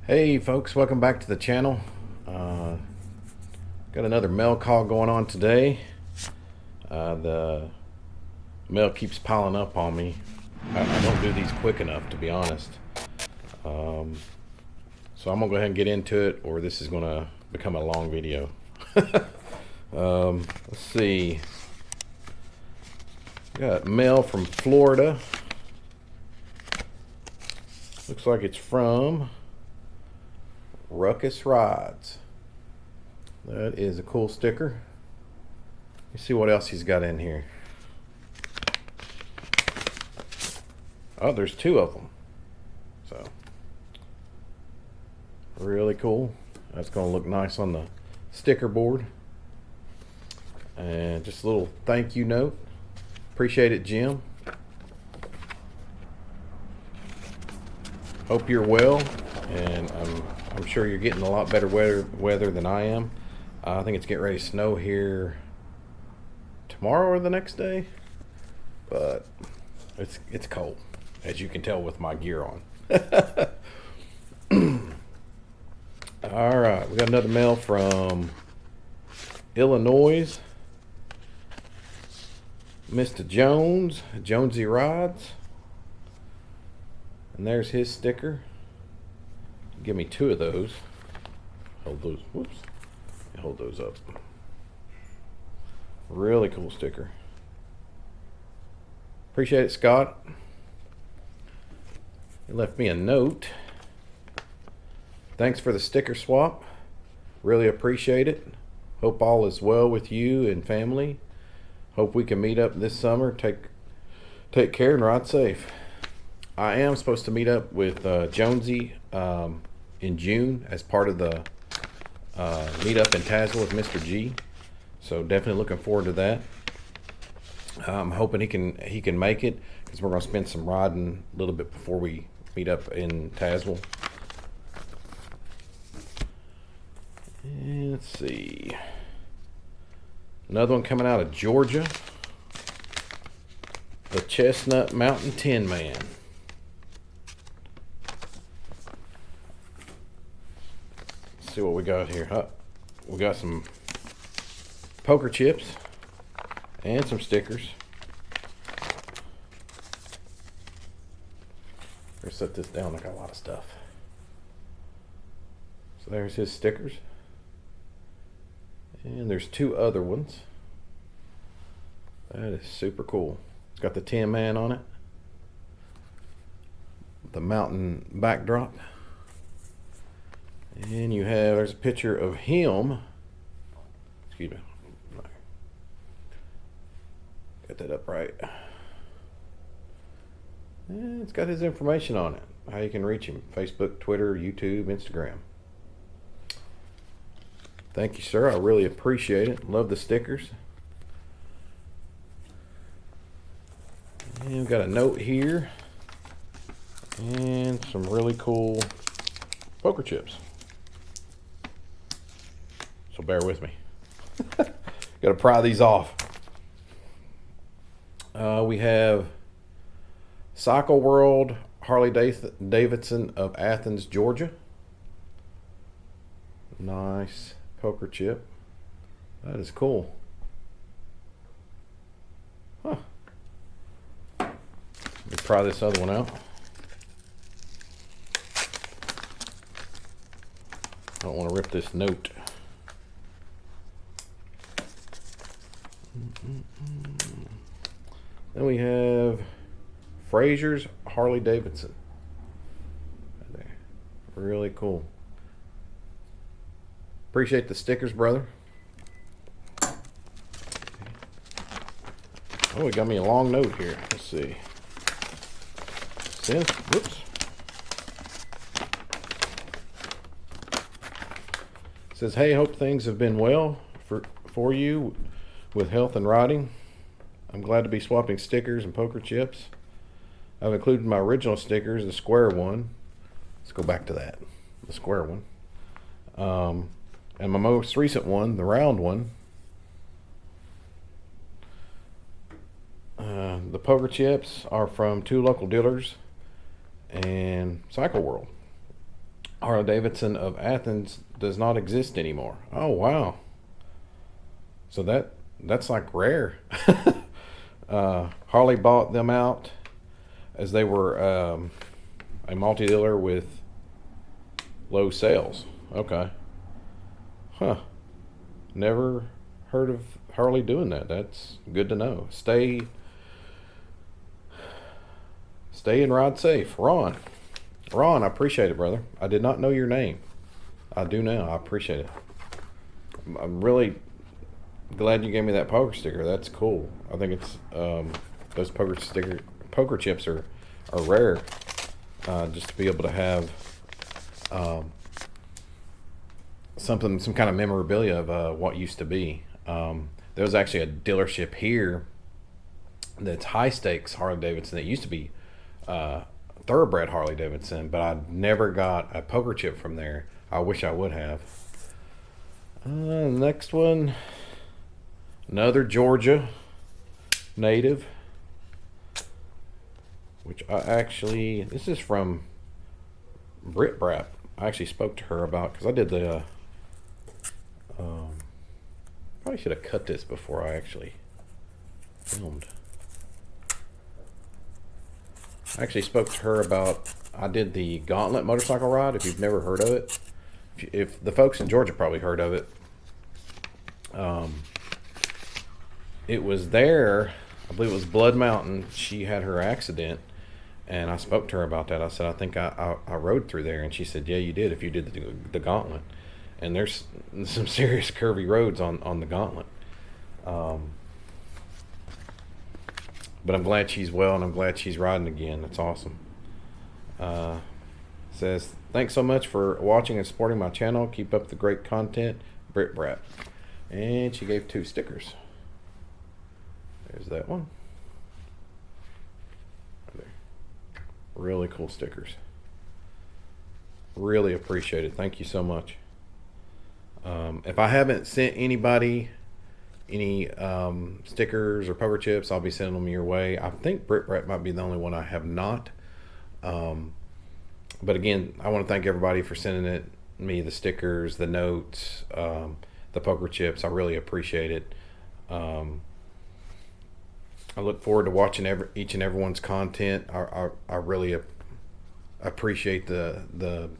Hey folks, welcome back to the channel. Got another mail call going on today. The mail keeps piling up on me. I don't do these quick enough, to be honest. So I'm gonna go ahead and get into it, or this is gonna become a long video. Let's see. Got mail from Florida. Looks like it's from Ruckus Rides. That is a cool sticker. Let's see what else he's got in here. Oh, there's two of them. So, really cool. That's going to look nice on the sticker board. And just a little thank you note. Appreciate it, Jim. Hope you're well, and I'm sure you're getting a lot better weather than I am. I think it's getting ready to snow here tomorrow or the next day, but it's cold, as you can tell with my gear on. All right, we got another mail from Illinois. Mr. JonesZ Rides. And there's his sticker. Give me two of those. Hold those. Whoops. Hold those up. Really cool sticker. Appreciate it, Scott. He left me a note. Thanks for the sticker swap. Really appreciate it. Hope all is well with you and family. Hope we can meet up this summer. Take care and ride safe. I am supposed to meet up with JonesZ in June as part of the meetup in Tazewell with Mr. G. So definitely looking forward to that. I'm hoping he can make it, because we're going to spend some riding a little bit before we meet up in Tazewell. And let's see. Another one coming out of Georgia. theChestnutMtnTinman. See what we got here. We got some poker chips and some stickers. Let's set this down. I got a lot of stuff. So there's his stickers, and there's two other ones. That is super cool. It's got the Tin Man on it, the mountain backdrop. And there's a picture of him. Excuse me. Got that up right. And it's got his information on it. How you can reach him. Facebook, Twitter, YouTube, Instagram. Thank you, sir. I really appreciate it. Love the stickers. And we've got a note here. And some really cool poker chips. So bear with me. Got to pry these off. We have Cycle World Harley Davidson of Athens, Georgia. Nice poker chip. That is cool. Huh. Let me pry this other one out. I don't want to rip this note. Then we have Fraser's Harley Davidson. Right there. Really cool. Appreciate the stickers, brother. Oh, he got me a long note here. Let's see. Whoops. It says, hey, hope things have been well for you with health and riding. I'm glad to be swapping stickers and poker chips. I've included my original stickers, the square one. Let's go back to that, the square one. And my most recent one, the round one. The poker chips are from two local dealers and Cycle World. Harley Davidson of Athens does not exist anymore. Oh wow. So that's like rare. Harley bought them out as they were a multi-dealer with low sales. Okay. Huh. Never heard of Harley doing that. That's good to know. Stay and ride safe. Ron, I appreciate it, brother. I did not know your name. I do now. I appreciate it. I'm really glad you gave me that poker sticker. That's cool. I think it's those poker chips are rare. Just to be able to have some kind of memorabilia of what used to be. There was actually a dealership here that's high stakes Harley Davidson. That used to be thoroughbred Harley Davidson, but I never got a poker chip from there. I wish I would have. Next one, another Georgia native, which this is from BrittBraap. I actually spoke to her about, because I did the probably should have cut this before I actually filmed. I actually spoke to her about, I did the Gauntlet motorcycle ride. If you've never heard of it, if the folks in Georgia probably heard of it. It was there, I believe it was Blood Mountain. She had her accident, and I spoke to her about that. I said, I think I rode through there, and she said, yeah, you did, if you did the Gauntlet. And there's some serious curvy roads on the Gauntlet. But I'm glad she's well, and I'm glad she's riding again. That's awesome. Says, thanks so much for watching and supporting my channel. Keep up the great content, BrittBraap. And she gave 2 stickers. There's that one. Right there. Really cool stickers. Really appreciate it. Thank you so much. If I haven't sent anybody any stickers or poker chips, I'll be sending them your way. I think BrittBraap might be the only one I have not. But again, I want to thank everybody for sending me the stickers, the notes, the poker chips. I really appreciate it. I look forward to watching each and everyone's content. I really appreciate the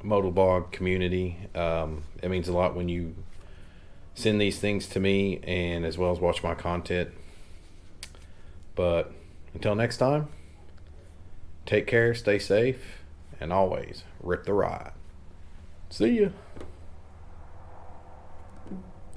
motoblog community. It means a lot when you send these things to me, and as well as watch my content. But until next time, take care, stay safe, and always rip the ride. See ya.